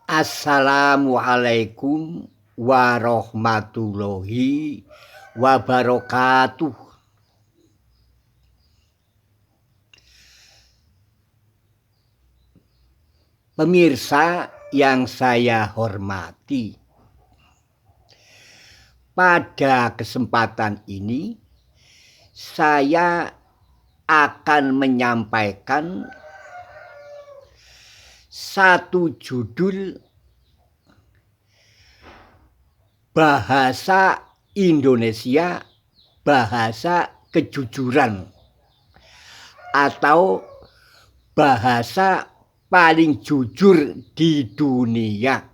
Assalamualaikum warahmatullahi wabarakatuh. Pemirsa yang saya hormati, pada kesempatan ini saya akan menyampaikan satu judul bahasa Indonesia, bahasa kejujuran, atau bahasa paling jujur di dunia.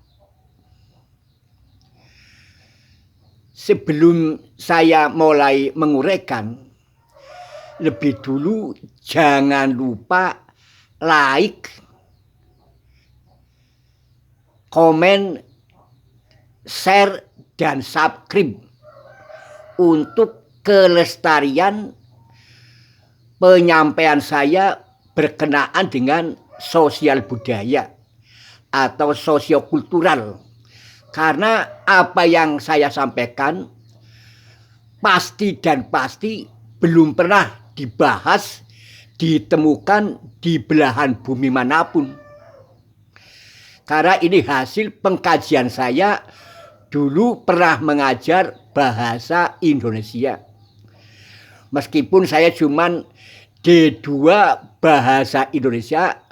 Sebelum saya mulai menguraikan, lebih dulu jangan lupa like, komen, share, dan subscribe untuk kelestarian penyampaian saya berkenaan dengan sosial budaya atau sosiokultural. Karena apa yang saya sampaikan pasti dan pasti belum pernah dibahas, ditemukan di belahan bumi manapun. Karena ini hasil pengkajian saya dulu pernah mengajar bahasa Indonesia. Meskipun saya cuman D2 bahasa Indonesia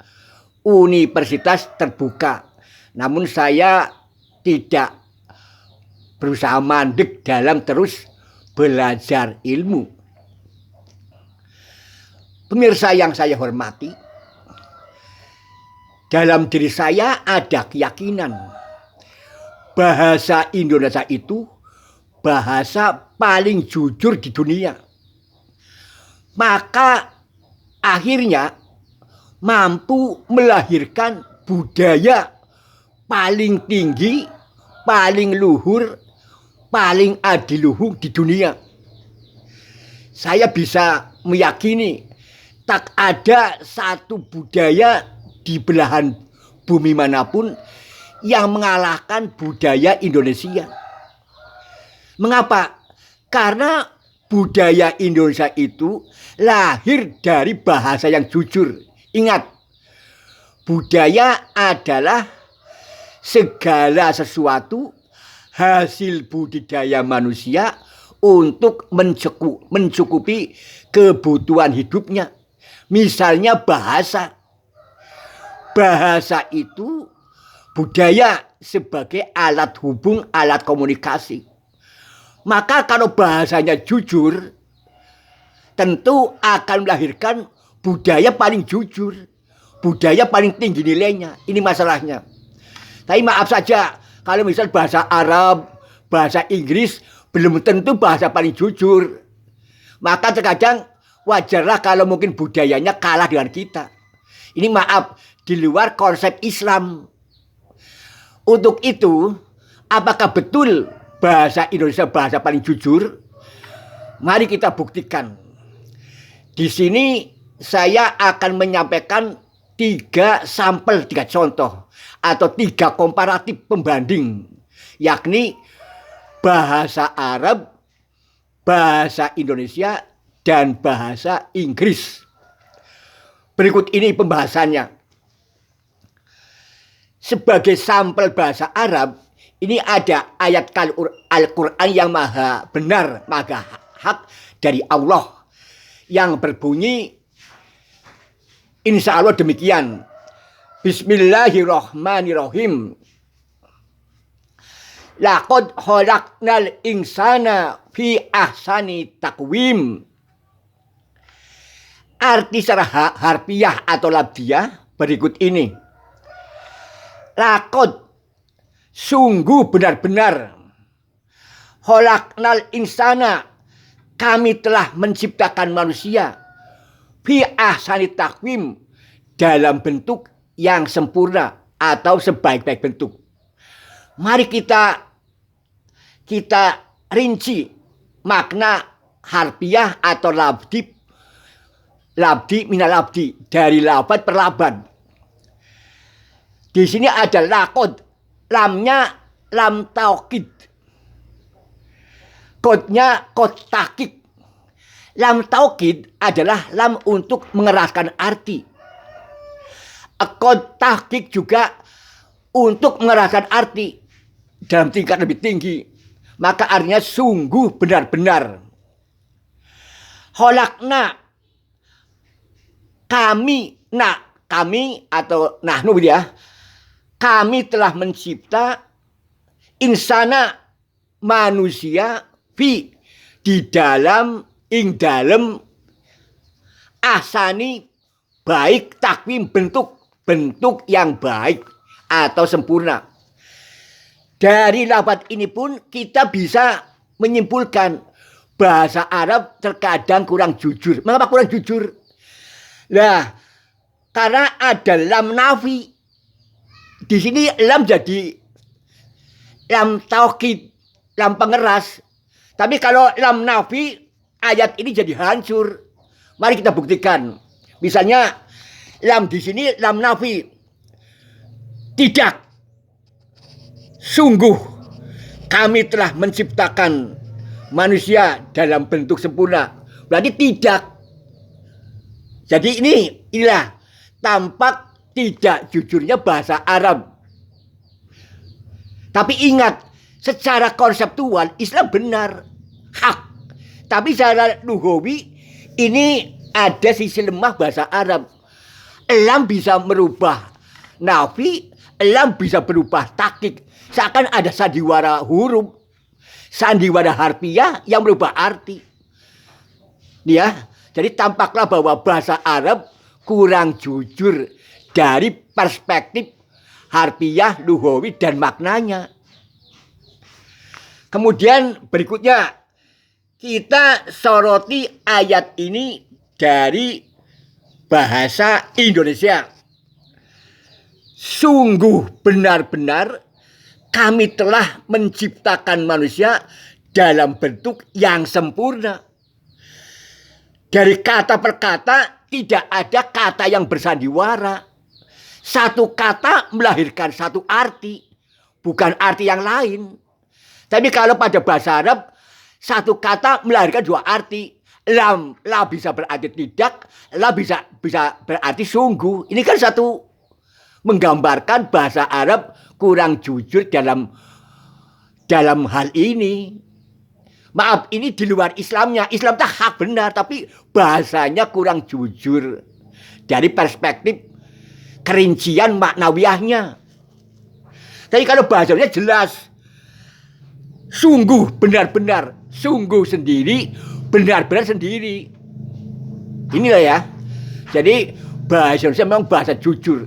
Universitas Terbuka. Namun saya tidak berusaha mandek dalam terus belajar ilmu. Pemirsa yang saya hormati, dalam diri saya ada keyakinan bahasa Indonesia itu bahasa paling jujur di dunia. Maka akhirnya mampu melahirkan budaya paling tinggi, paling luhur, paling adiluhung di dunia. Saya bisa meyakini tak ada satu budaya di belahan bumi manapun yang mengalahkan budaya Indonesia. Mengapa? Karena budaya Indonesia itu lahir dari bahasa yang jujur. Ingat, budaya adalah segala sesuatu hasil budidaya manusia untuk mencukupi kebutuhan hidupnya. Misalnya bahasa. Bahasa itu budaya sebagai alat hubung, alat komunikasi. Maka kalau bahasanya jujur, tentu akan melahirkan budaya paling jujur, budaya paling tinggi nilainya. Ini masalahnya. Tapi maaf saja, kalau misal bahasa Arab, bahasa Inggris, belum tentu bahasa paling jujur. Maka terkadang wajarlah kalau mungkin budayanya kalah dengan kita. Ini maaf, di luar konsep Islam. Untuk itu, apakah betul bahasa Indonesia bahasa paling jujur? Mari kita buktikan. Di sini saya akan menyampaikan 3 sampel, 3 contoh atau 3 komparatif pembanding, yakni bahasa Arab, bahasa Indonesia, dan bahasa Inggris. Berikut ini pembahasannya. Sebagai sampel bahasa Arab, ini ada ayat Al-Quran yang maha benar, maha hak dari Allah, yang berbunyi, insya Allah demikian. Bismillahirrahmanirrahim. Laqad khalaqnal insana fi ahsani taqwim. Arti secara harfiah atau labdiah berikut ini. Laqad, sungguh benar-benar, khalaqnal insana, kami telah menciptakan manusia, fi ahsani taqwim, dalam bentuk yang sempurna atau sebaik-baik bentuk. Mari kita rinci makna harfiah atau labdi minal labdi, dari lafaz perlaban. Di sini ada laqad. lamnya lam taukid. Kodnya kod takik. Lam taukid adalah lam untuk mengeraskan arti. Kod takik juga untuk mengeraskan arti dalam tingkat lebih tinggi. Maka artinya sungguh benar-benar. Kholakna, kami atau nahnu ya. Kami telah mencipta insana manusia di dalam ahsani baik takwim bentuk yang baik atau sempurna. Dari lafaz ini pun kita bisa menyimpulkan bahasa Arab terkadang kurang jujur. Mengapa kurang jujur? Nah, karena ada lam nafi. Di sini lam jadi lam taukid, lam pengeras. Tapi kalau lam nafi, ayat ini jadi hancur. Mari kita buktikan. Misalnya lam di sini lam nafi. Tidak. Sungguh kami telah menciptakan manusia dalam bentuk sempurna. Berarti tidak. Jadi inilah tampak tidak jujurnya bahasa Arab. Tapi ingat, secara konseptual Islam benar, hak. Tapi secara lughawi ini ada sisi lemah bahasa Arab. Lam bisa merubah nafi, lam bisa berubah takik. Seakan ada sandiwara huruf, sandiwara harfiah yang merubah arti. Ya, jadi tampaklah bahwa bahasa Arab kurang jujur dari perspektif harfiah, lughawi dan maknanya. Kemudian berikutnya kita soroti ayat ini dari bahasa Indonesia. Sungguh benar-benar kami telah menciptakan manusia dalam bentuk yang sempurna. Dari kata per kata tidak ada kata yang bersandiwara. Satu kata melahirkan satu arti, bukan arti yang lain. Tapi kalau pada bahasa Arab, satu kata melahirkan dua arti. La bisa berarti tidak, la bisa berarti sungguh. Ini kan satu menggambarkan bahasa Arab kurang jujur dalam hal ini. Maaf, ini di luar Islamnya. Islam tak hak benar, tapi bahasanya kurang jujur dari perspektif kerincian maknawiyahnya. Tapi kalau bahasanya jelas, sungguh benar-benar, sungguh sendiri, benar-benar sendiri. Inilah ya. Jadi bahasa Indonesia memang bahasa jujur.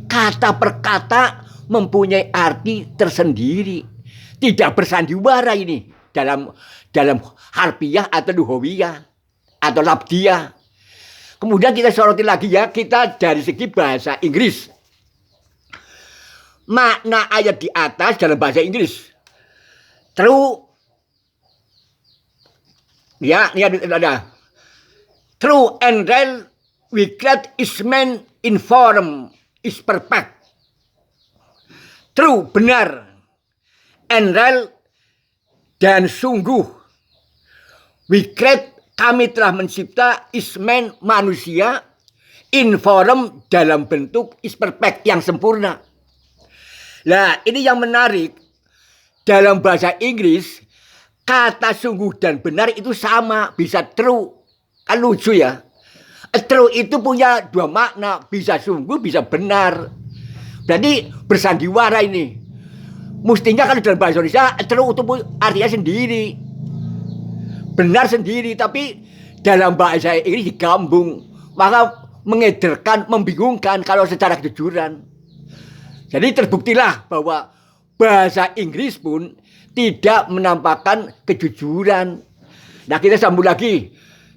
Kata per kata mempunyai arti tersendiri. Tidak bersandiwara ini dalam harfiah atau lughawiyah atau labdiyah. Kemudian kita soroti lagi ya, kita dari segi bahasa Inggris. Makna ayat di atas dalam bahasa Inggris. True. Ya, ini ada. True and real, regret is man inform is perfect. True, benar. And real, dan sungguh. Regret, kami telah mencipta ismen manusia inform dalam bentuk is perfect yang sempurna. Nah, ini yang menarik. Dalam bahasa Inggris, kata sungguh dan benar itu sama, bisa true. Kan lucu ya. True itu punya dua makna, bisa sungguh, bisa benar. Berarti bersandiwara ini. Mestinya kalau dalam bahasa Indonesia, true itu artinya sendiri. Benar sendiri, tapi dalam bahasa Inggris digabung. Maka mengedarkan, membingungkan kalau secara kejujuran. Jadi terbuktilah bahwa bahasa Inggris pun tidak menampakkan kejujuran. Nah, kita sambung lagi.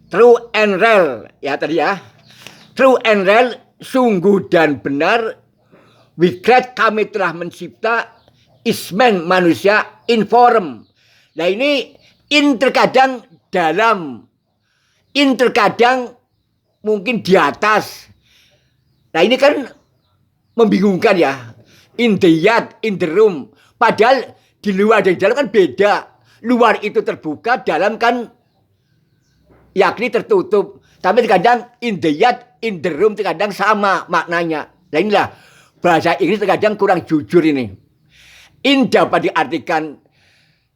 True and real, ya tadi ya. True and real, sungguh dan benar. Regret, kami telah mencipta ismen manusia inform. Nah, ini terkadang dalam, terkadang mungkin di atas. Nah, ini kan membingungkan ya. in the yard, in the room. Padahal di luar dan di dalam kan beda. Luar itu terbuka, dalam kan yakni tertutup. Tapi terkadang in the yard, in the room terkadang sama maknanya. Nah inilah bahasa Inggris terkadang kurang jujur ini. In dapat diartikan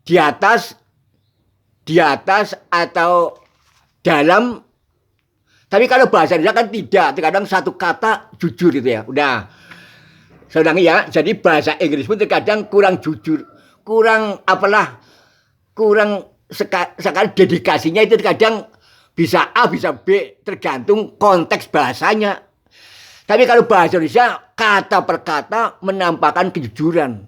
di atas atau dalam. Tapi kalau bahasa Indonesia kan tidak, terkadang satu kata jujur itu ya. Udah, saudara ya. Jadi bahasa Inggris pun terkadang kurang jujur, kurang sekali dedikasinya itu terkadang bisa A, bisa B, tergantung konteks bahasanya. Tapi kalau bahasa Indonesia kata per kata menampakkan kejujuran,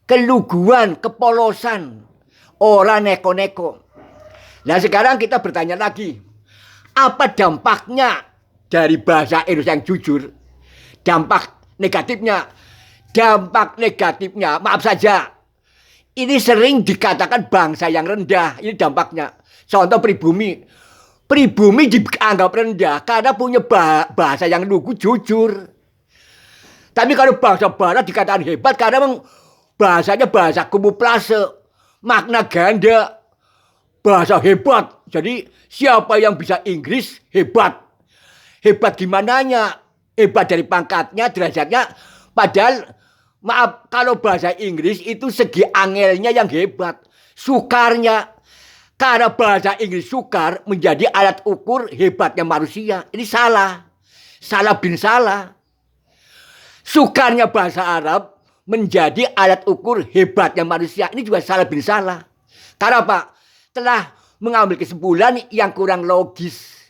keluguan, kepolosan, orang neko-neko. Nah sekarang kita bertanya lagi. Apa dampaknya dari bahasa Indonesia yang jujur? Dampak negatifnya. Dampak negatifnya, maaf saja. Ini sering dikatakan bangsa yang rendah. Ini dampaknya. Contoh pribumi. Pribumi dianggap rendah karena punya bahasa yang lugu, jujur. Tapi kalau bangsa barat dikatakan hebat karena bahasanya bahasa kamuflase. Makna ganda. Bahasa hebat. Jadi siapa yang bisa Inggris hebat. Hebat gimananya? Hebat dari pangkatnya, derajatnya. Padahal maaf, kalau bahasa Inggris itu segi angelnya yang hebat. Sukarnya. Karena bahasa Inggris sukar menjadi alat ukur hebatnya manusia. Ini salah. Salah bin salah. Sukarnya bahasa Arab menjadi alat ukur hebatnya manusia. Ini juga salah bin salah. Karena apa? Telah mengambil kesimpulan yang kurang logis.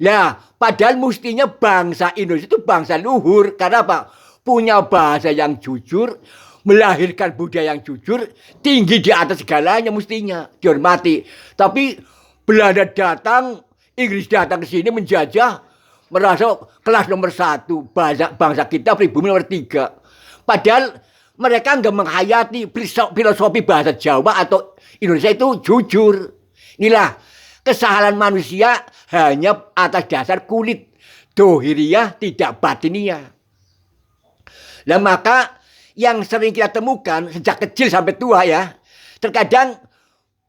Nah, padahal mestinya bangsa Indonesia itu bangsa luhur. Karena apa? Punya bahasa yang jujur, melahirkan budaya yang jujur, tinggi di atas segalanya mestinya, dihormati. Tapi Belanda datang, Inggris datang ke sini menjajah, merasa kelas nomor 1, bangsa kita pribumi nomor 3. Padahal mereka nggak menghayati filosofi bahasa Jawa atau Indonesia itu jujur. Inilah kesalahan manusia hanya atas dasar kulit. Dohiriyah tidak batiniah. Nah maka yang sering kita temukan sejak kecil sampai tua ya. Terkadang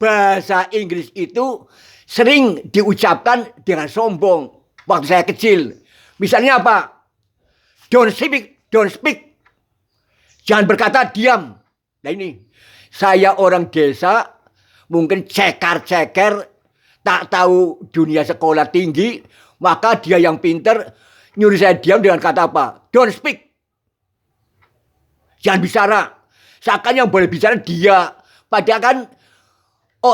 bahasa Inggris itu sering diucapkan dengan sombong. Waktu saya kecil. Misalnya apa? Don't speak. Jangan berkata diam. Nah ini, saya orang desa, mungkin ceker-ceker, tak tahu dunia sekolah tinggi, maka dia yang pinter nyuruh saya diam dengan kata apa? Don't speak. Jangan bicara. Seakan yang boleh bicara dia. Padahal kan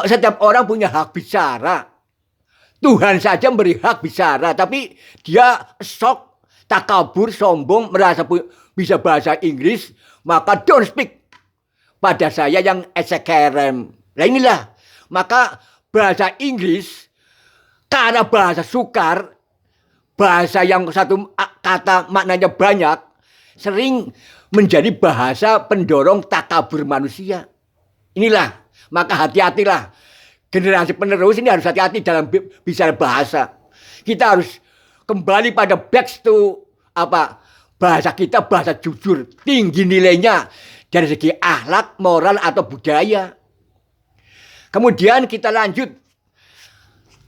setiap orang punya hak bicara. Tuhan saja memberi hak bicara. Tapi dia sok, takabur, sombong, merasa bisa bahasa Inggris. Maka don't speak. Pada saya yang esekerem. Nah inilah. Maka bahasa Inggris, karena bahasa sukar, bahasa yang satu kata maknanya banyak, sering menjadi bahasa pendorong takabur manusia. Inilah. Maka hati-hatilah. Generasi penerus ini harus hati-hati dalam bicara bahasa. Kita harus kembali pada back to bahasa kita, bahasa jujur, tinggi nilainya dari segi akhlak, moral atau budaya. Kemudian kita lanjut.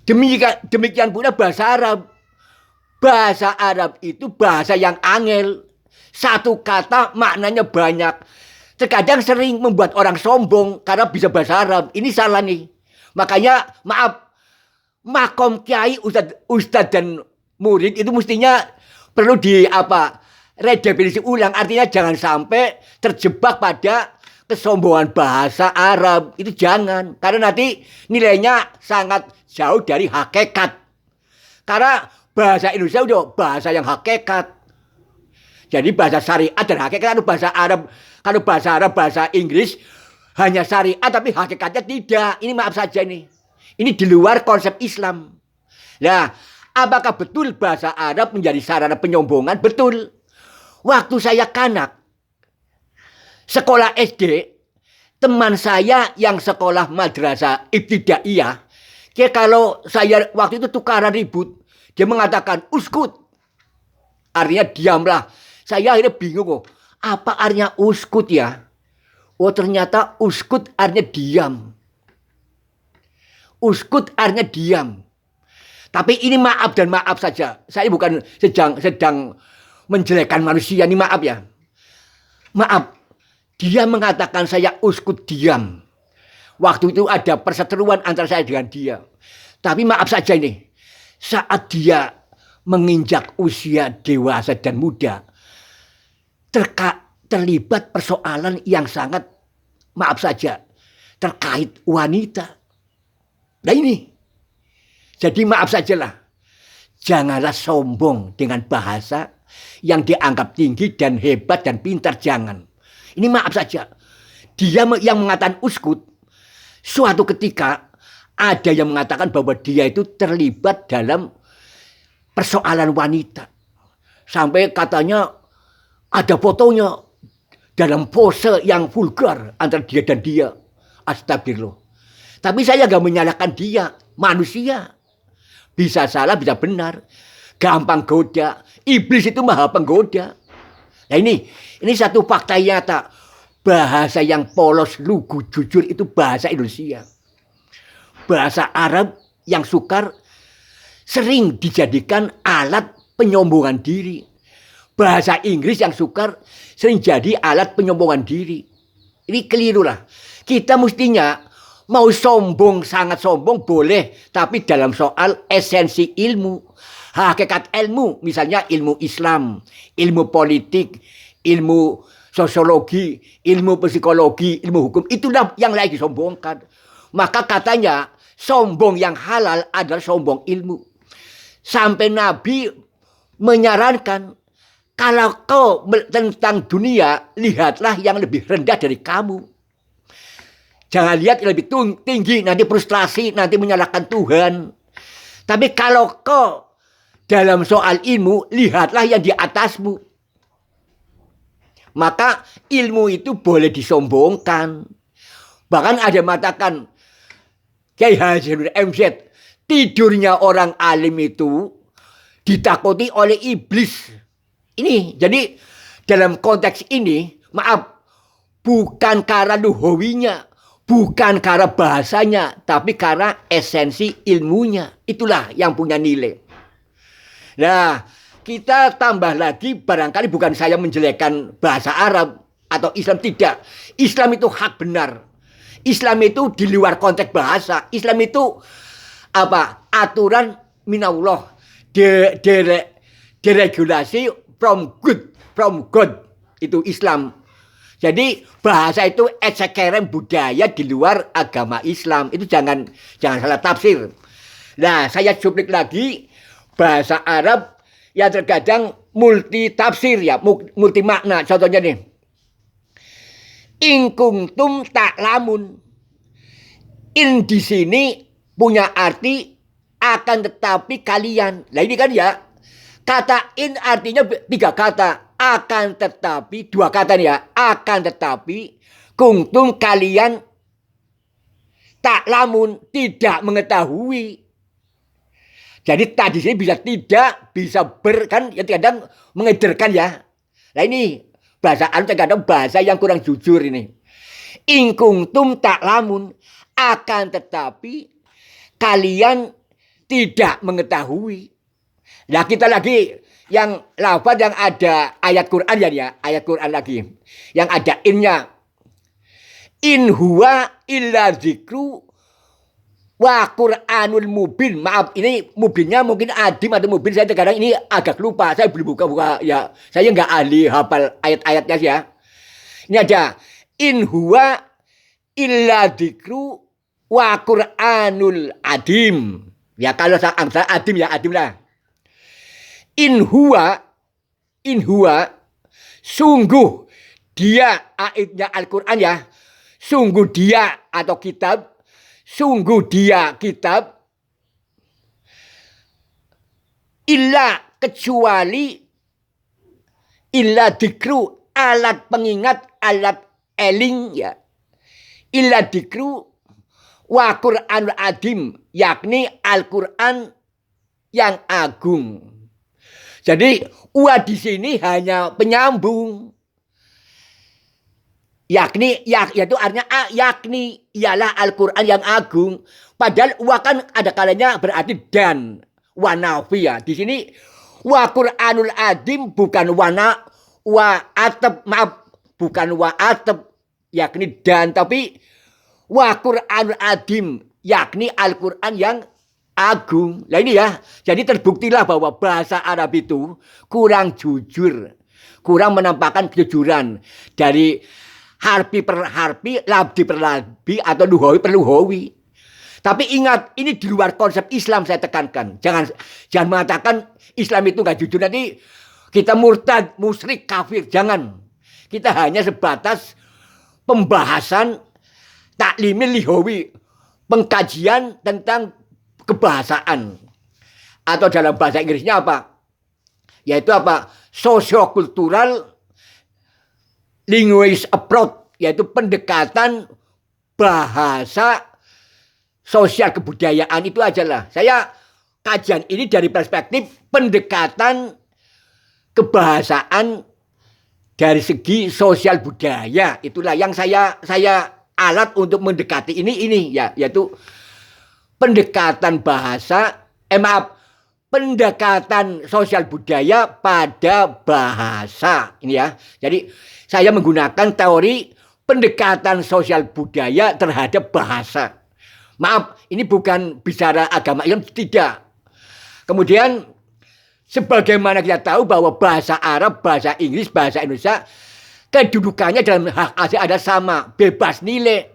Demikian pula bahasa Arab. Bahasa Arab itu bahasa yang angel. Satu kata maknanya banyak. Terkadang sering membuat orang sombong karena bisa bahasa Arab. Ini salah nih. Makanya maaf, makom kiai, ustadz dan murid itu mestinya perlu redefinisi ulang. Artinya jangan sampai terjebak pada kesombongan bahasa Arab. Itu jangan. Karena nanti nilainya sangat jauh dari hakikat. Karena bahasa Indonesia udah bahasa yang hakikat. Jadi bahasa syariat dan hakikat. Kalau bahasa Arab, bahasa Inggris hanya syariat tapi hakikatnya tidak. Ini maaf saja ini. Ini di luar konsep Islam. Nah, apakah betul bahasa Arab menjadi sarana penyombongan? Betul. Waktu saya kanak, sekolah SD, teman saya yang sekolah madrasah ibtidaiyah, kalau saya waktu itu tukaran ribut, dia mengatakan uskut. Artinya diamlah. Saya akhirnya bingung kok. Apa artinya uskut ya? Oh ternyata uskut artinya diam. Uskut artinya diam. Tapi ini maaf dan maaf saja. Saya bukan sedang menjelekkan manusia. Ini maaf ya. Maaf. Dia mengatakan saya uskut diam. Waktu itu ada perseteruan antara saya dengan dia. Tapi maaf saja ini. Saat dia menginjak usia dewasa dan muda. Terlibat persoalan yang sangat, maaf saja, terkait wanita. Nah ini. Jadi maaf sajalah. Janganlah sombong dengan bahasa yang dianggap tinggi dan hebat dan pintar. Jangan. Ini maaf saja. Dia yang mengatakan uskut. Suatu ketika ada yang mengatakan bahwa dia itu terlibat dalam persoalan wanita. Sampai katanya ada fotonya dalam pose yang vulgar antara dia dan dia. Astagfirullah. Tapi saya gak menyalahkan dia. Manusia. Bisa salah, bisa benar. Gampang goda. Iblis itu maha penggoda. Nah ini satu fakta nyata. Bahasa yang polos, lugu, jujur itu bahasa Indonesia. Bahasa Arab yang sukar sering dijadikan alat penyombongan diri. Bahasa Inggris yang sukar sering jadi alat penyombongan diri. Ini keliru lah. Kita mestinya mau sombong, sangat sombong boleh. Tapi dalam soal esensi ilmu. Hakikat ilmu. Misalnya ilmu Islam, ilmu politik, ilmu sosiologi, ilmu psikologi, ilmu hukum. Itulah yang lagi disombongkan. Maka katanya sombong yang halal adalah sombong ilmu. Sampai Nabi menyarankan, kalau kau tentang dunia, lihatlah yang lebih rendah dari kamu. Jangan lihat yang lebih tinggi, nanti frustrasi, nanti menyalahkan Tuhan. Tapi kalau kau dalam soal ilmu, lihatlah yang di atasmu. Maka ilmu itu boleh disombongkan. Bahkan ada yang mengatakan, Kiai Haji Nur MZ, tidurnya orang alim itu ditakuti oleh iblis. Ini, jadi dalam konteks ini, maaf, bukan karena luhawinya, bukan karena bahasanya, tapi karena esensi ilmunya. Itulah yang punya nilai. Nah, kita tambah lagi, barangkali bukan saya menjelekkan bahasa Arab atau Islam, tidak. Islam itu hak benar. Islam itu di luar konteks bahasa. Islam itu apa? Aturan minallah, deregulasi from God. Itu Islam. Jadi bahasa itu esekerem budaya di luar agama Islam. Itu jangan salah tafsir. Nah, saya suplik lagi, bahasa Arab yang terkadang multi tafsir ya, multi makna. Contohnya nih, in kuntum ta'lamun. In di sini punya arti akan tetapi kalian. Nah ini kan ya, kata in artinya 3 kata. Akan tetapi 2 kata nih ya. Akan tetapi kuntum kalian ta'lamun tidak mengetahui. Jadi tadi sini bisa tidak, bisa kan, ya kadang mengedarkan ya. Nah ini bahasa Arab kadang bahasa yang kurang jujur ini. In kuntum ta'lamun, akan tetapi kalian tidak mengetahui. Nah kita lagi yang lafaz yang ada ayat Quran ya, ayat Quran lagi. Yang ada innya. In huwa illa dzikru wa Qur'anul mubin. Maaf, ini mubinnya mungkin adim atau mubin. Saya terkadang ini agak lupa. Saya belum buka-buka ya. Saya nggak ahli hafal ayat-ayatnya ya. Ini ada in huwa illa dzikru wa Qur'anul adim. Ya kalau saya adim ya adim lah. In huwa sungguh dia, ayatnya Al-Qur'an ya. Sungguh dia atau kitab. Sungguh dia kitab illa kecuali illa dikru alat pengingat, alat eling ya. Illa dikru wa Qur'anul adim, yakni Al-Qur'an yang agung. Jadi wa di sini hanya penyambung. Yakni yaitu artinya yakni ialah Al-Qur'an yang agung. Padahal wa kan ada kalanya berarti dan wa nafi ya. Di sini wa Qur'anul adim bukan wa atep, maaf, bukan wa atep yakni dan, tapi wa Qur'anul adim yakni Al-Qur'an yang agung. Nah ini ya, jadi terbuktilah bahwa bahasa Arab itu kurang jujur, kurang menampakkan kejujuran dari harfi per harfi, labdi per labdi, atau luhawi per luhawi. Tapi ingat, ini di luar konsep Islam saya tekankan. Jangan mengatakan Islam itu nggak jujur, nanti kita murtad, musyrik, kafir. Jangan. Kita hanya sebatas pembahasan taklimil lihawi, pengkajian tentang kebahasaan. Atau dalam bahasa Inggrisnya apa? Yaitu apa? Sosiokultural linguist approach, yaitu pendekatan bahasa sosial kebudayaan. Itu ajalah. Saya kajian ini dari perspektif pendekatan kebahasaan dari segi sosial budaya. Itulah yang saya alat untuk mendekati ini ya, yaitu pendekatan bahasa, pendekatan sosial budaya pada bahasa. Ini ya. Jadi saya menggunakan teori pendekatan sosial budaya terhadap bahasa. Maaf, ini bukan bicara agama Islam, tidak. Kemudian sebagaimana kita tahu bahwa bahasa Arab, bahasa Inggris, bahasa Indonesia kedudukannya dalam hak asasi ada sama, bebas nilai.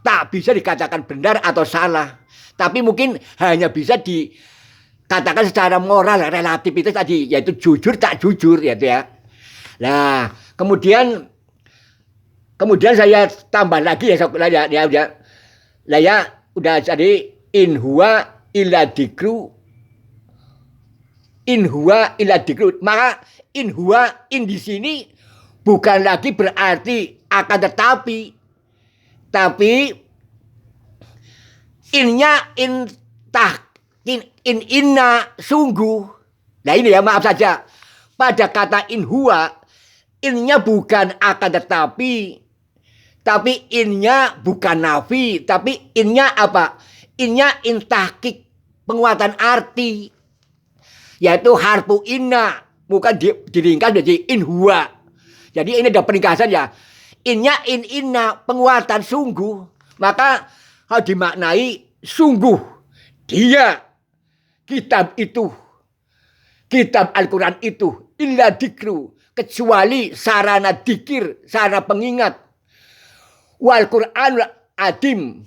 Tak bisa dikatakan benar atau salah. Tapi mungkin hanya bisa dikatakan secara moral, relatif itu tadi, yaitu jujur tak jujur, yaitu ya. Nah, kemudian saya tambah lagi ya, udah jadi in huwa illa dzikru. Maka in huwa, in di sini bukan lagi berarti akan tetapi, innya inna sungguh. Nah ini ya, maaf saja, pada kata in huwa, innya bukan akan tetapi innya bukan nafi, tapi innya apa? Innya intahkik, penguatan arti, yaitu harfu inna, bukan diringkas jadi in huwa. Jadi ini ada peringkasan ya. Innya inna, penguatan sungguh. Maka harus dimaknai sungguh dia kitab itu, kitab Al-Quran itu, illa dzikru, kecuali sarana dzikir, sarana pengingat. Wal Qur'an adim,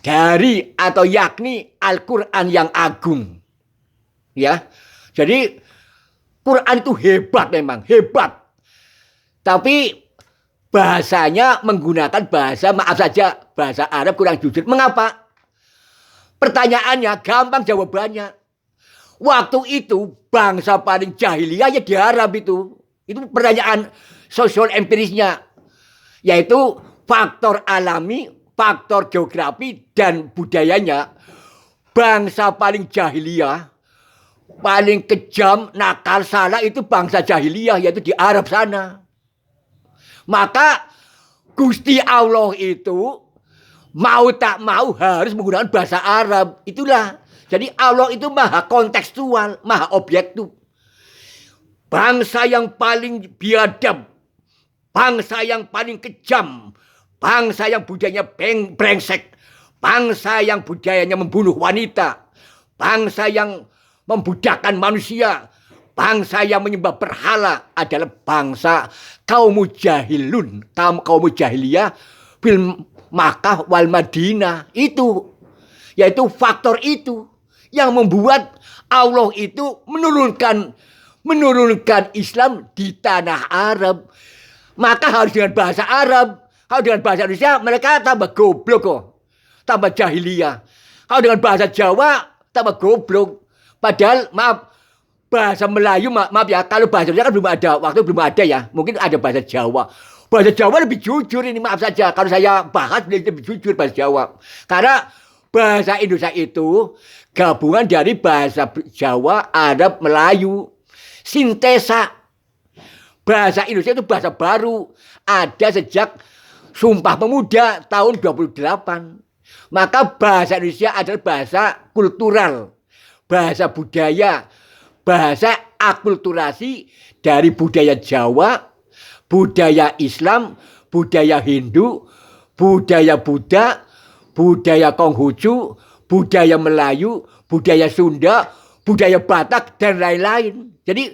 dari atau yakni Al-Quran yang agung. Ya. Jadi Quran itu hebat, memang hebat. Tapi bahasanya menggunakan bahasa, maaf saja, bahasa Arab kurang jujur. Mengapa? Pertanyaannya gampang jawabannya. Waktu itu bangsa paling jahiliyah ya di Arab itu. Itu pertanyaan sosial empirisnya, yaitu faktor alami, faktor geografi, dan budayanya. Bangsa paling jahiliyah, paling kejam, nakal, salah itu bangsa jahiliyah, yaitu di Arab sana. Maka Gusti Allah itu mau tak mau harus menggunakan bahasa Arab. Itulah. Jadi Allah itu maha kontekstual, maha objektif. Bangsa yang paling biadab, bangsa yang paling kejam, bangsa yang budayanya brengsek, bangsa yang budayanya membunuh wanita, bangsa yang membudakkan manusia, bangsa yang menyembah berhala adalah bangsa kaum jahilun, kaum jahiliyah fil Makkah wal Madinah. Itu, yaitu faktor itu yang membuat Allah itu menurunkan Islam di tanah Arab. Maka harus dengan bahasa Arab. Kalau dengan bahasa Indonesia mereka tambah goblok kok, tambah jahiliyah. Kalau dengan bahasa Jawa tambah goblok. Padahal maaf, bahasa Melayu, maaf ya, kalau bahasa Indonesia kan belum ada, waktu belum ada ya. Mungkin ada bahasa Jawa. Bahasa Jawa lebih jujur ini, maaf saja. Kalau saya bahas lebih jujur bahasa Jawa. Karena bahasa Indonesia itu gabungan dari bahasa Jawa, Arab, Melayu. sintesa. Bahasa Indonesia itu bahasa baru. Ada sejak Sumpah Pemuda tahun 28. Maka bahasa Indonesia adalah bahasa kultural. Bahasa budaya. Bahasa akulturasi dari budaya Jawa, budaya Islam, budaya Hindu, budaya Buddha, budaya Konghucu, budaya Melayu, budaya Sunda, budaya Batak, dan lain-lain. Jadi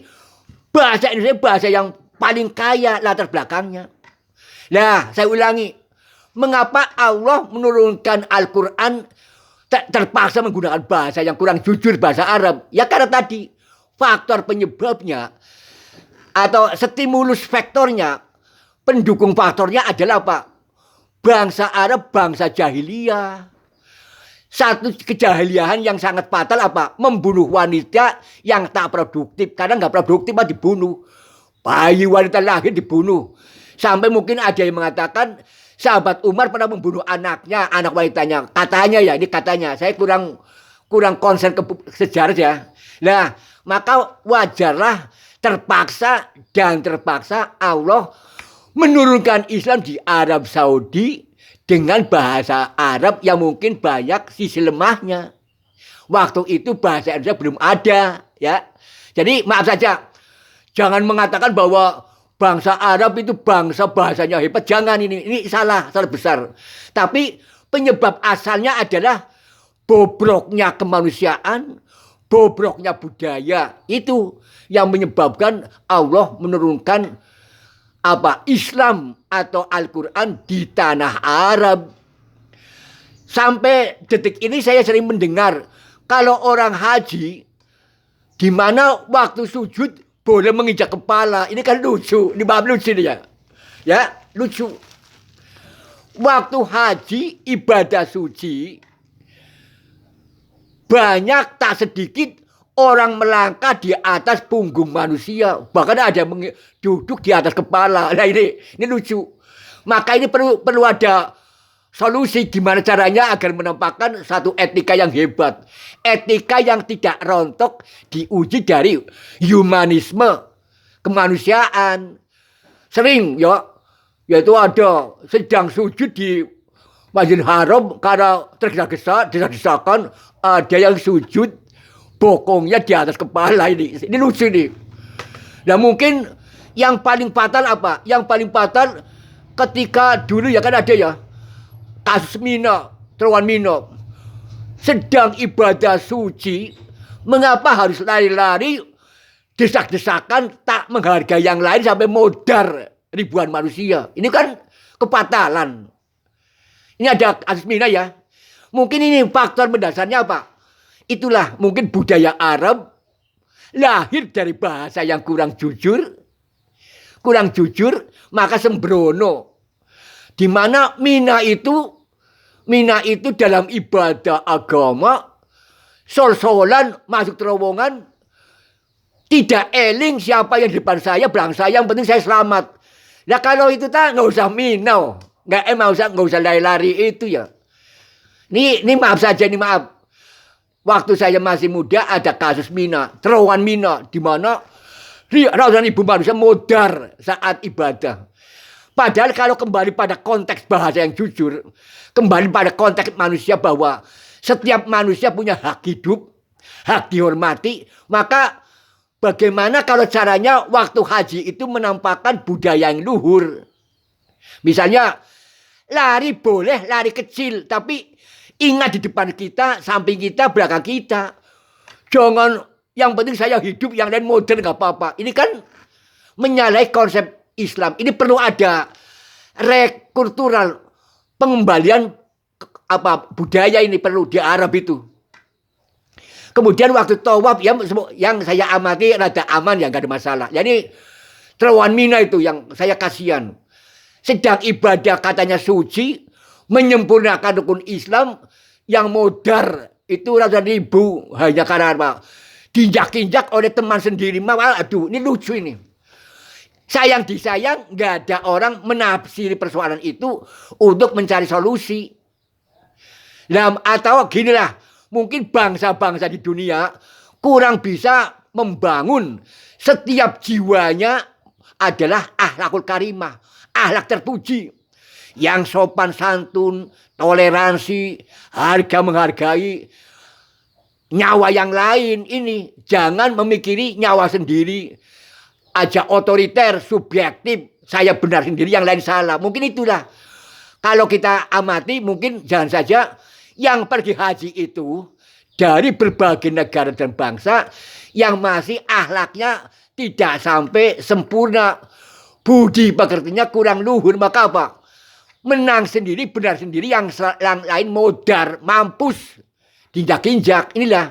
bahasa Indonesia bahasa yang paling kaya latar belakangnya. Nah, saya ulangi. Mengapa Allah menurunkan Al-Quran terpaksa menggunakan bahasa yang kurang jujur, bahasa Arab? Ya karena tadi faktor penyebabnya atau stimulus faktornya, pendukung faktornya adalah apa? Bangsa Arab, bangsa jahiliyah. Satu kejahiliahan yang sangat fatal apa? Membunuh wanita yang tak produktif. Karena nggak produktif mah dibunuh. Bayi wanita lahir dibunuh. Sampai mungkin ada yang mengatakan sahabat Umar pernah membunuh anaknya, anak wanitanya. Katanya ya, ini katanya. Saya kurang konsen ke sejarah ya. Nah, maka wajarlah terpaksa Allah menurunkan Islam di Arab Saudi dengan bahasa Arab yang mungkin banyak sisi lemahnya. Waktu itu bahasa Indonesia belum ada, ya. Jadi maaf saja, jangan mengatakan bahwa bangsa Arab itu bangsa bahasanya hebat. Jangan, ini salah besar. Tapi penyebab asalnya adalah bobroknya kemanusiaan, bobroknya budaya. Itu yang menyebabkan Allah menurunkan Islam atau Al-Quran di tanah Arab. Sampai detik ini saya sering mendengar kalau orang haji, di mana waktu sujud boleh menginjak kepala. Ini kan lucu, ini bab lucu nih ya, lucu. Waktu haji ibadah suci, banyak tak sedikit orang melangkah di atas punggung manusia. Bahkan ada yang duduk di atas kepala. Nah ini lucu. Maka ini perlu ada solusi gimana caranya agar menampakkan satu etika yang hebat. Etika yang tidak rontok, diuji dari humanisme, kemanusiaan. Sering yaitu ada sedang sujud di Masjidil Haram karena tergesa-gesa, ada yang sujud bokongnya di atas kepala. Ini lucu nih. Nah mungkin yang paling fatal apa? Yang paling fatal ketika dulu ya kan ada ya kasus Terowongan Mina. Sedang ibadah suci, mengapa harus lari-lari, desak-desakan, tak menghargai yang lain sampai modar ribuan manusia. Ini kan kefatalan. Ini ada kasus Mina ya. Mungkin ini faktor mendasarnya apa? Itulah mungkin budaya Arab lahir dari bahasa yang kurang jujur, maka sembrono. Di mana Mina itu dalam ibadah agama, sol-solan masuk terowongan, tidak eling siapa yang di depan saya, belakang saya, yang penting saya selamat. Nah kalau itu nggak usah Mina, nggak usah lari-lari itu ya. Ini maaf saja, maaf. Waktu saya masih muda ada kasus Terowongan Mina, di mana ratusan ribu manusia modar saat ibadah. Padahal kalau kembali pada konteks bahasa yang jujur, kembali pada konteks manusia bahwa setiap manusia punya hak hidup, hak dihormati, maka bagaimana kalau caranya waktu haji itu menampakkan budaya yang luhur. Misalnya lari boleh, lari kecil, tapi ingat di depan kita, samping kita, belakang kita. Jangan yang penting saya hidup, yang lain modern gak apa-apa. Ini kan menyalahi konsep Islam. Ini perlu ada rekultural, pengembalian budaya ini perlu di Arab itu. Kemudian waktu tawaf yang saya amati rada aman ya, gak ada masalah. Jadi Terowongan Mina itu yang saya kasihan. Sedang ibadah katanya suci, menyempurnakan rukun Islam yang modar itu ratusan ribu hanya karena apa? Diinjak-injak oleh teman sendiri. Aduh, ini lucu ini. Sayang disayang, nggak ada orang menafsiri persoalan itu untuk mencari solusi. Nah, atau ginilah, mungkin bangsa-bangsa di dunia kurang bisa membangun Setiap jiwanya adalah akhlakul karimah, akhlak terpuji. Yang sopan santun, toleransi, harga menghargai nyawa yang lain. Ini jangan memikiri nyawa sendiri, aja otoriter, subjektif, saya benar sendiri, yang lain salah. Mungkin itulah. Kalau kita amati, mungkin jangan saja yang pergi haji itu dari berbagai negara dan bangsa yang masih akhlaknya tidak sampai sempurna, budi pekertinya kurang luhur, maka apa? Menang sendiri, benar sendiri, yang lain modar, mampus, injak-injak. Inilah.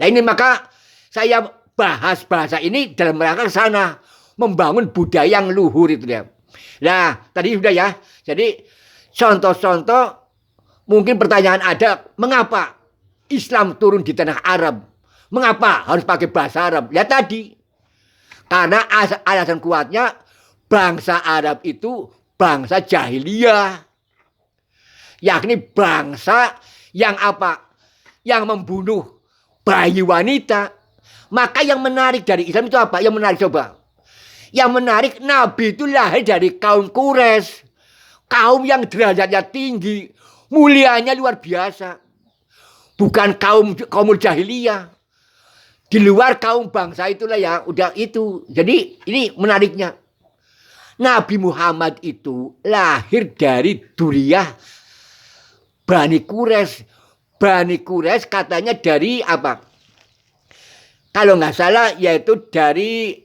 Nah ini maka saya bahas bahasa ini dalam rangka sana, membangun budaya yang luhur itu dia. Nah tadi sudah ya. Jadi contoh-contoh, mungkin pertanyaan ada, mengapa Islam turun di tanah Arab? Mengapa harus pakai bahasa Arab? Ya tadi, karena alasan kuatnya bangsa Arab itu bangsa jahiliyah, yakni bangsa yang apa? Yang membunuh bayi wanita. Maka yang menarik dari Islam itu apa? Yang menarik coba. Yang menarik, Nabi itu lahir dari kaum Quraisy, kaum yang derajatnya tinggi, mulianya luar biasa. Bukan kaum jahiliyah. Di luar kaum bangsa itulah ya, udah itu. Jadi ini menariknya. Nabi Muhammad itu lahir dari duriyah Bani Quraisy. Bani Quraisy katanya dari apa? Kalau nggak salah yaitu dari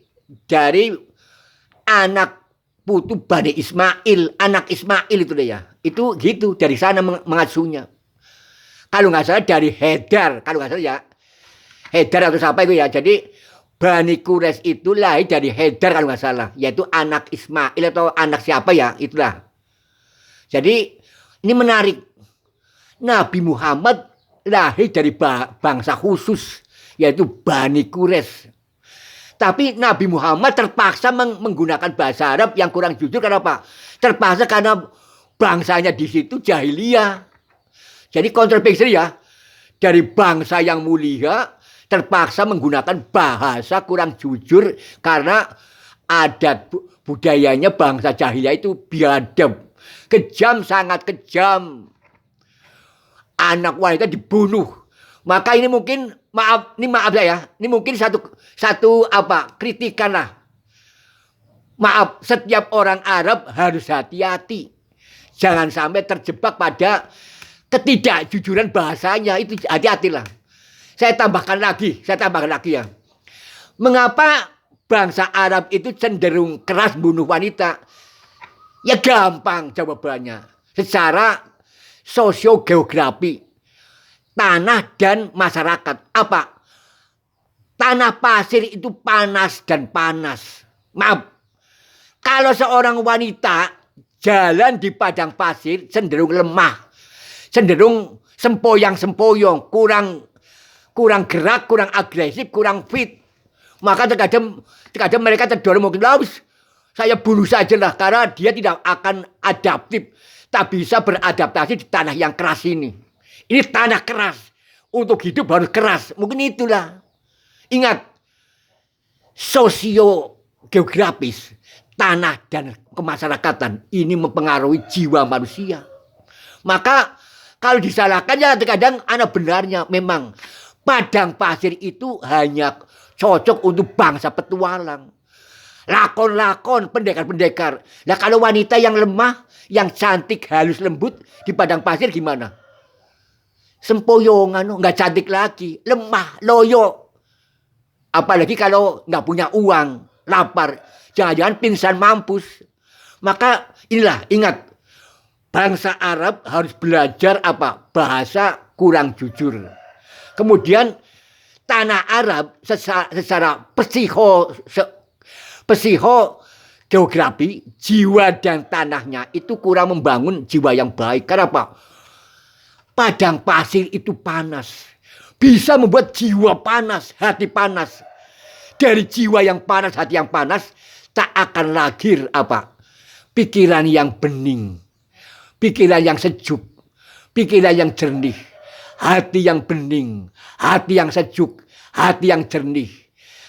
anak putu Bani Ismail, anak Ismail itu deh ya. Itu gitu, dari sana mengasuhnya. Kalau nggak salah dari Haidar, kalau nggak salah ya. Haidar atau siapa itu ya. Jadi Bani Quraisy itu lahir dari Haidar kalau nggak salah, yaitu anak Ismail atau anak siapa ya, itulah. Jadi ini menarik. Nabi Muhammad lahir dari bangsa khusus, yaitu Bani Quraisy. Tapi Nabi Muhammad terpaksa menggunakan bahasa Arab yang kurang jujur. Kenapa? Terpaksa karena bangsanya di situ jahiliyah. Jadi kontroversi ya, dari bangsa yang mulia terpaksa menggunakan bahasa kurang jujur karena adat budayanya bangsa jahiliyah itu biadab, kejam, sangat kejam. Anak wanita dibunuh. Maka ini mungkin maaf saya, ini mungkin satu apa kritikan lah. Maaf, setiap orang Arab harus hati-hati, jangan sampai terjebak pada ketidakjujuran bahasanya. Itu hati-hatilah. Saya tambahkan lagi ya. Mengapa bangsa Arab itu cenderung keras bunuh wanita? Ya gampang jawabannya. Secara sosiogeografi, tanah dan masyarakat. Apa? Tanah pasir itu panas dan panas. Maaf. Kalau seorang wanita jalan di padang pasir cenderung lemah. Cenderung sempoyang-sempoyong, kurang gerak, kurang agresif, kurang fit. Maka terkadang mereka terdorong mungkin, saya bunuh saja lah, karena dia tidak akan adaptif, tak bisa beradaptasi di tanah yang keras ini. Ini tanah keras, untuk hidup harus keras. Mungkin itulah. Ingat, sosiogeografis, tanah dan kemasyarakatan ini mempengaruhi jiwa manusia. Maka kalau disalahkan ya terkadang anak benarnya memang padang pasir itu hanya cocok untuk bangsa petualang. Lakon-lakon, pendekar-pendekar. Nah kalau wanita yang lemah, yang cantik, halus, lembut di padang pasir gimana? Sempoyongan, nggak cantik lagi, lemah, loyo. Apalagi kalau nggak punya uang, lapar, jangan-jangan pingsan mampus. Maka inilah, ingat, bangsa Arab harus belajar apa? Bahasa kurang jujur. Kemudian tanah Arab secara psikogeografi, jiwa dan tanahnya itu kurang membangun jiwa yang baik. Karena apa? Padang pasir itu panas. Bisa membuat jiwa panas, hati panas. Dari jiwa yang panas, hati yang panas, tak akan lahir apa? Pikiran yang bening, pikiran yang sejuk, pikiran yang jernih. Hati yang bening, hati yang sejuk, hati yang jernih.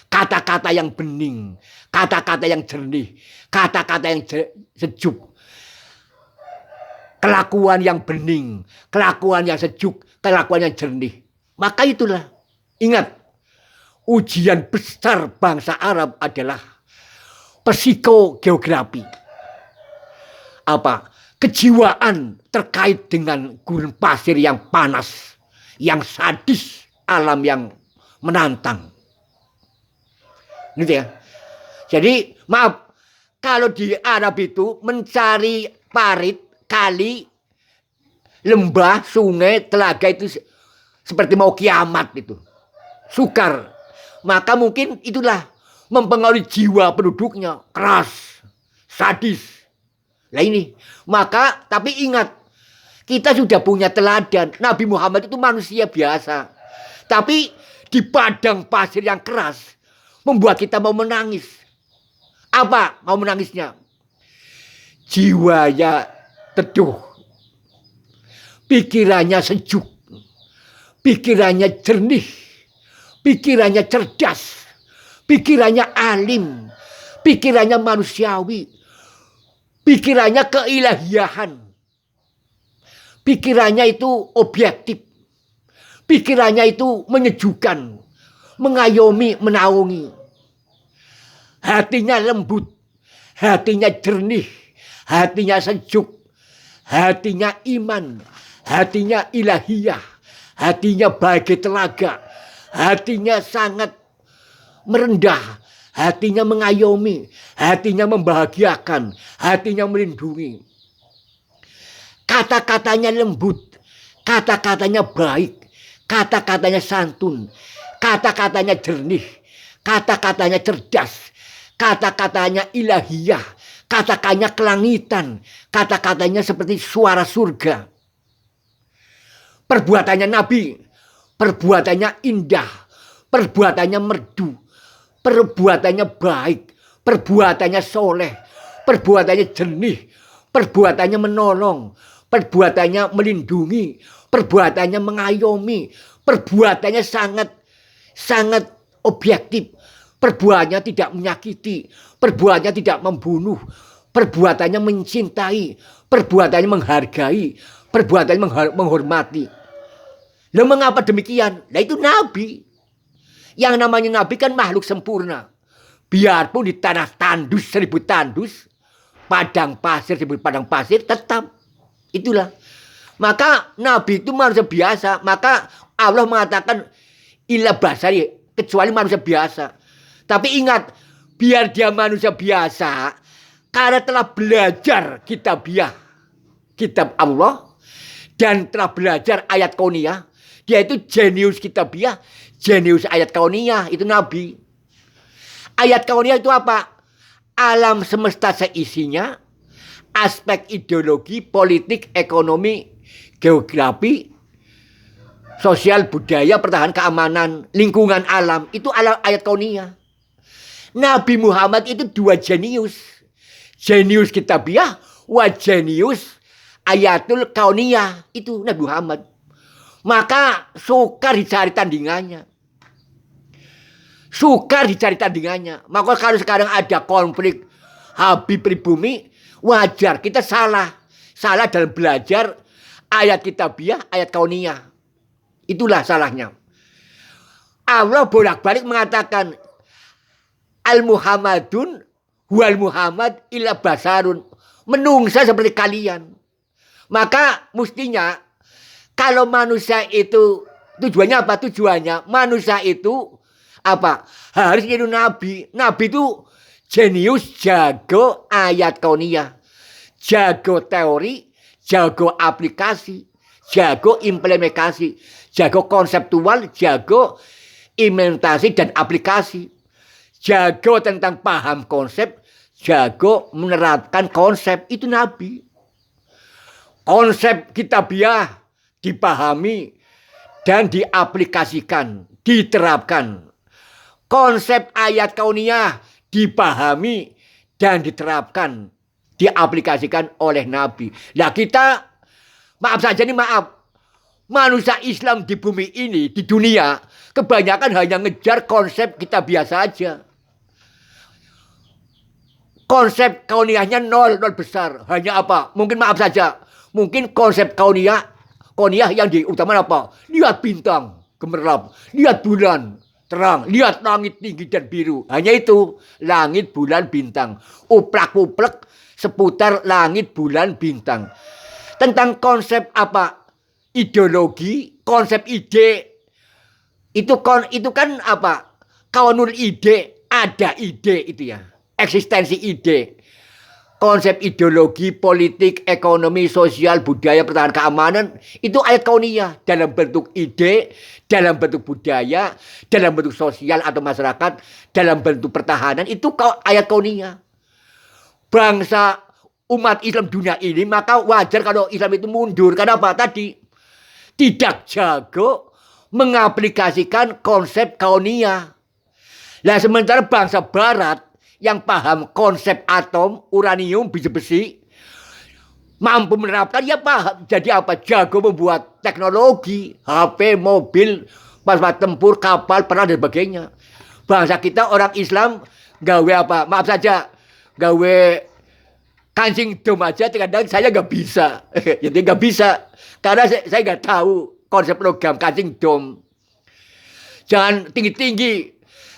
kata-kata yang bening, kata-kata yang jernih, kata-kata yang sejuk, kelakuan yang bening, kelakuan yang sejuk, kelakuan yang jernih. Maka itulah, ingat, ujian besar bangsa Arab adalah psikogeografi. Apa? Kejiwaan terkait dengan gurun pasir yang panas, yang sadis, alam yang menantang. Gitu ya. Jadi maaf, kalau di Arab itu mencari parit, kali, lembah, sungai, telaga itu seperti mau kiamat itu. Sukar. Maka mungkin itulah mempengaruhi jiwa penduduknya, keras, sadis. Nah ini, maka tapi ingat, kita sudah punya teladan. Nabi Muhammad itu manusia biasa. Tapi di padang pasir yang keras membuat kita mau menangis. Apa mau menangisnya? Jiwanya teduh. Pikirannya sejuk. Pikirannya jernih. Pikirannya cerdas. Pikirannya alim. Pikirannya manusiawi. Pikirannya keilahiahan. Pikirannya itu objektif. Pikirannya itu menyejukkan. Mengayomi, menaungi. Hatinya lembut. Hatinya jernih. Hatinya sejuk. Hatinya iman. Hatinya ilahiyah. Hatinya bagai telaga. Hatinya sangat merendah. Hatinya mengayomi, hatinya membahagiakan, hatinya melindungi. Kata-katanya lembut, kata-katanya baik, kata-katanya santun, kata-katanya jernih, kata-katanya cerdas, kata-katanya ilahiyah, kata-katanya kelangitan, kata-katanya seperti suara surga. Perbuatannya Nabi, perbuatannya indah, perbuatannya merdu, perbuatannya baik, perbuatannya soleh, perbuatannya jernih, perbuatannya menolong, perbuatannya melindungi, perbuatannya mengayomi, perbuatannya sangat objektif, perbuatannya tidak menyakiti, perbuatannya tidak membunuh, perbuatannya mencintai, perbuatannya menghargai, perbuatannya menghormati. Lah mengapa demikian? Nah itu Nabi. Yang namanya Nabi kan makhluk sempurna. Biarpun di tanah tandus 1000 tandus, padang pasir 1000 padang pasir, tetap. Itulah. Maka Nabi itu manusia biasa. Maka Allah mengatakan illa basari, kecuali manusia biasa. Tapi ingat, biar dia manusia biasa, karena telah belajar kitabiah, kitab Allah, dan telah belajar ayat kauniyah, dia itu jenius kitabiah, jenius ayat kauniyah, itu Nabi. Ayat kauniyah itu apa? Alam semesta seisinya, aspek ideologi, politik, ekonomi, geografi, sosial, budaya, pertahanan, keamanan, lingkungan alam. Itu ayat kauniyah. Nabi Muhammad itu 2 jenius. Jenius kitabiah, wa jenius ayatul kauniyah. Itu Nabi Muhammad. Maka sukar dicari tandingannya. Sukar dicari tandingannya. Maka kalau sekarang ada konflik Habib pribumi, wajar, kita salah. Salah dalam belajar ayat kitabiah, ayat kauniyah. Itulah salahnya. Allah bolak-balik mengatakan Al-Muhammadun wal Muhammad illa basarun. Menungsa seperti kalian. Maka mestinya kalau manusia itu tujuannya apa? Tujuannya manusia itu apa? Harus jadi nabi. Nabi itu jenius, jago ayat kauniyah, jago teori, jago aplikasi, jago implementasi, jago konseptual, jago implementasi dan aplikasi, jago tentang paham konsep, jago menerapkan konsep. Itu Nabi. Konsep kitabiah dipahami dan diaplikasikan, diterapkan. Konsep ayat kauniyah dipahami dan diterapkan, diaplikasikan oleh Nabi. Nah kita, maaf saja nih, maaf, manusia Islam di bumi ini, di dunia, kebanyakan hanya ngejar konsep kita biasa aja. Konsep kauniyahnya nol besar. Hanya apa? Mungkin maaf saja. Mungkin konsep kauniyah yang diutamakan apa? Lihat bintang gemerlap, lihat bulan terang, lihat langit tinggi dan biru. Hanya itu, langit, bulan, bintang. Uplak-uplek seputar langit, bulan, bintang. Tentang konsep apa? Ideologi, konsep ide. Itu kan apa? Kaunul ide, ada ide itu ya. Eksistensi ide. Konsep ideologi, politik, ekonomi, sosial, budaya, pertahanan, keamanan. Itu ayat kauniyah. Dalam bentuk ide, dalam bentuk budaya, dalam bentuk sosial atau masyarakat, dalam bentuk pertahanan. Itu ayat kauniyah. Bangsa umat Islam dunia ini, maka wajar kalau Islam itu mundur. Karena apa? Tadi tidak jago mengaplikasikan konsep kauniyah. Nah, sementara bangsa barat yang paham konsep atom, uranium, biji-besi, mampu menerapkan, ya paham. Jadi apa? Jago membuat teknologi, HP, mobil, pesawat tempur, kapal, perang, dan sebagainya. Bangsa kita orang Islam gawe apa? Maaf saja, gawe kancing dom aja, kadang saya nggak bisa. Jadi nggak bisa, karena saya nggak tahu konsep logam kancing dom. Jangan tinggi-tinggi.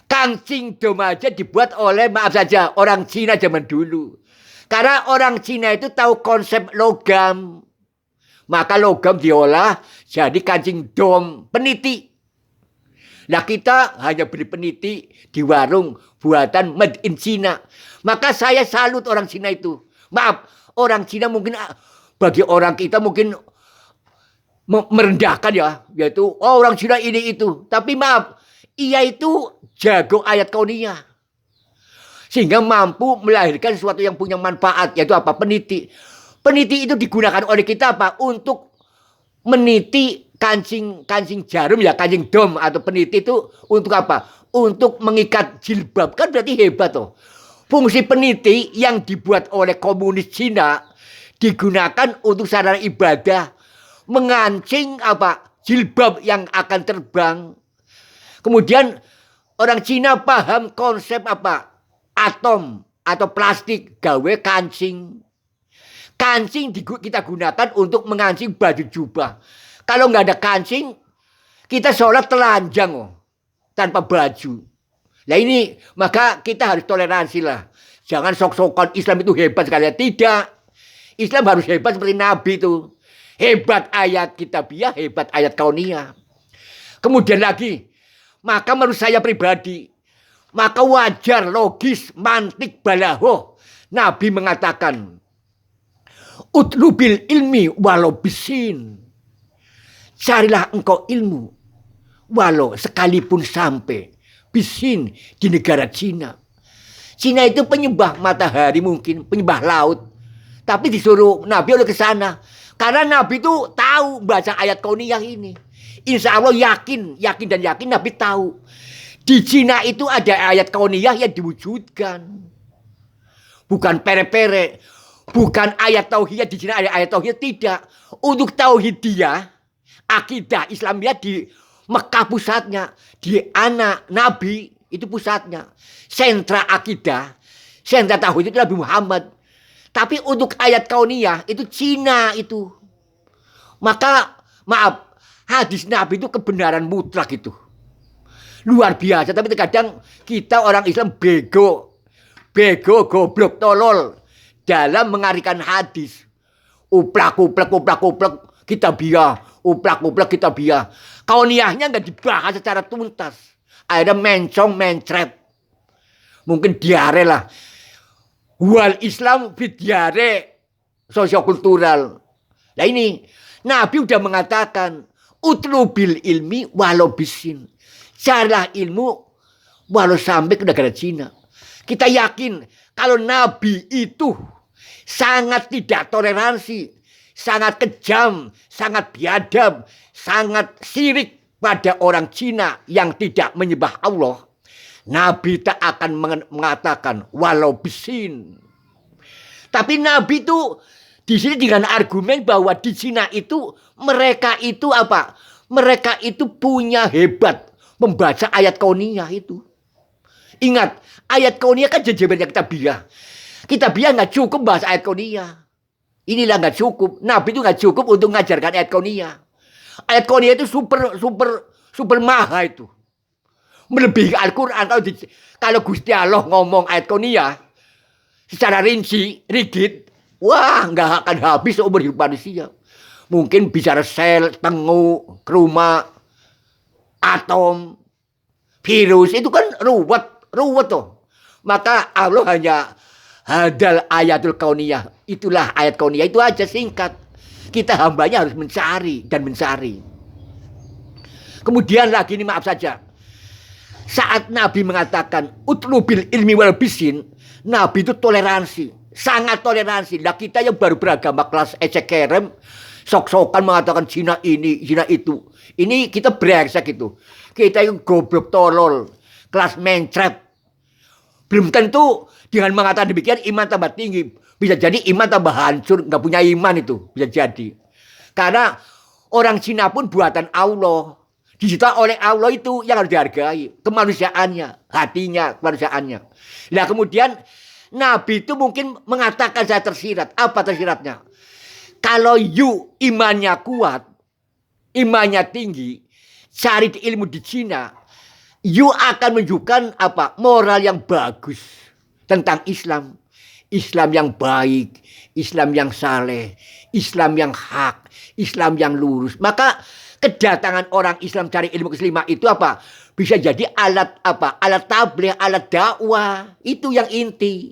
Kancing dom aja dibuat oleh, maaf saja, orang Cina zaman dulu. Karena orang Cina itu tahu konsep logam. Maka logam diolah jadi kancing dom, peniti. Nah, kita hanya beli peniti di warung buatan made in Cina. Maka saya salut orang Cina itu. Maaf, orang Cina mungkin, bagi orang kita mungkin merendahkan ya. Yaitu, oh orang Cina ini itu. Tapi maaf, ia itu jago ayat kauniyah. Sehingga mampu melahirkan sesuatu yang punya manfaat. Yaitu apa? Peniti. Peniti itu digunakan oleh kita apa? Untuk meniti kancing jarum ya. Kancing dom atau peniti itu untuk apa? Untuk mengikat jilbab. Kan berarti hebat toh. Fungsi peniti yang dibuat oleh komunis Cina digunakan untuk sarana ibadah. Mengancing apa? Jilbab yang akan terbang. Kemudian orang Cina paham konsep apa? Atom atau plastik, gawe kancing. Kancing kita gunakan untuk mengancing baju jubah. Kalau nggak ada kancing, kita sholat telanjang tanpa baju. Nah ini, maka kita harus toleransi lah. Jangan sok-sokan Islam itu hebat sekali. Tidak. Islam harus hebat seperti Nabi itu. Hebat ayat kitabiah, hebat ayat kauniyah. Kemudian lagi, maka menurut saya pribadi, maka wajar, logis, mantik, balahoh. Nabi mengatakan, utlubil ilmi walau bisin. Carilah engkau ilmu, walau sekalipun sampai bisin di negara Cina. Cina itu penyembah matahari mungkin, penyembah laut. Tapi disuruh Nabi oleh ke sana. Karena Nabi itu tahu baca ayat kauniyah ini. Insya Allah yakin dan yakin Nabi tahu. Di Cina itu ada ayat kauniyah yang diwujudkan. Bukan pere-pere. Bukan ayat tauhid di Cina ada ayat tauhid, tidak. Untuk tauhidiyah, akidah Islamiyah di Mekah pusatnya. Di anak Nabi itu pusatnya. Sentra akidah, sentra tauhid itu Nabi Muhammad. Tapi untuk ayat kauniyah itu Cina itu. Maka maaf, hadis Nabi itu kebenaran mutlak itu. Luar biasa. Tapi terkadang kita orang Islam bego, goblok, tolol dalam mengartikan hadis. Uplak, kitabiah. Uplak, kitabiah. Kauniyahnya nggak dibahas secara tuntas. Ada mencret. Mungkin diare lah. Wal Islam fit diare sosiokultural. Nah ini, Nabi udah mengatakan, utlubil ilmi walau bisin. Carilah ilmu walau sampai ke negara Cina. Kita yakin kalau Nabi itu sangat tidak toleransi, sangat kejam, sangat biadab, sangat sirik pada orang Cina yang tidak menyembah Allah. Nabi tak akan mengatakan walau bisin. Tapi Nabi itu di sini dengan argumen bahwa di Cina itu mereka itu apa? Mereka itu punya hebat, membaca ayat kauniyah itu. Ingat, ayat kauniyah kan jejebernya kitabiah. Kitabiah nggak cukup bahas ayat kauniyah. Inilah nggak cukup. Nabi itu nggak cukup untuk mengajarkan ayat kauniyah. Ayat kauniyah itu super maha itu. Melebihi Al-Quran. Kalau Gusti Allah ngomong ayat kauniyah secara rinci, rigid, wah nggak akan habis seumur hidup manusia. Mungkin bicara sel, tengu, kruma, atom, virus, itu kan ruwet tuh. Maka Allah hanya hadal ayatul kauniyah. Itulah ayat kauniyah, itu aja singkat. Kita hambanya harus mencari dan mencari. Kemudian lagi ini maaf saja. Saat Nabi mengatakan utlubil ilmi wal bisin, Nabi itu toleransi, sangat toleransi. Nah kita yang baru beragama kelas ecekerem, sok-sokan mengatakan Cina ini, Cina itu. Ini kita brengsek gitu. Kita yang goblok tolol, kelas mencret. Belum tentu dengan mengatakan demikian iman tambah tinggi. Bisa jadi iman tambah hancur, nggak punya iman itu. Bisa jadi. Karena orang Cina pun buatan Allah. Dicipta oleh Allah itu yang harus dihargai. Kemanusiaannya, hatinya, kemanusiaannya. Nah kemudian Nabi itu mungkin mengatakan saya tersirat. Apa tersiratnya? Kalau you imannya kuat, imannya tinggi, cari ilmu di Cina, you akan menunjukkan apa? Moral yang bagus tentang Islam. Islam yang baik, Islam yang saleh, Islam yang hak, Islam yang lurus. Maka kedatangan orang Islam cari ilmu ke-5 itu apa? Bisa jadi alat apa? Alat tabligh, alat dakwah. Itu yang inti.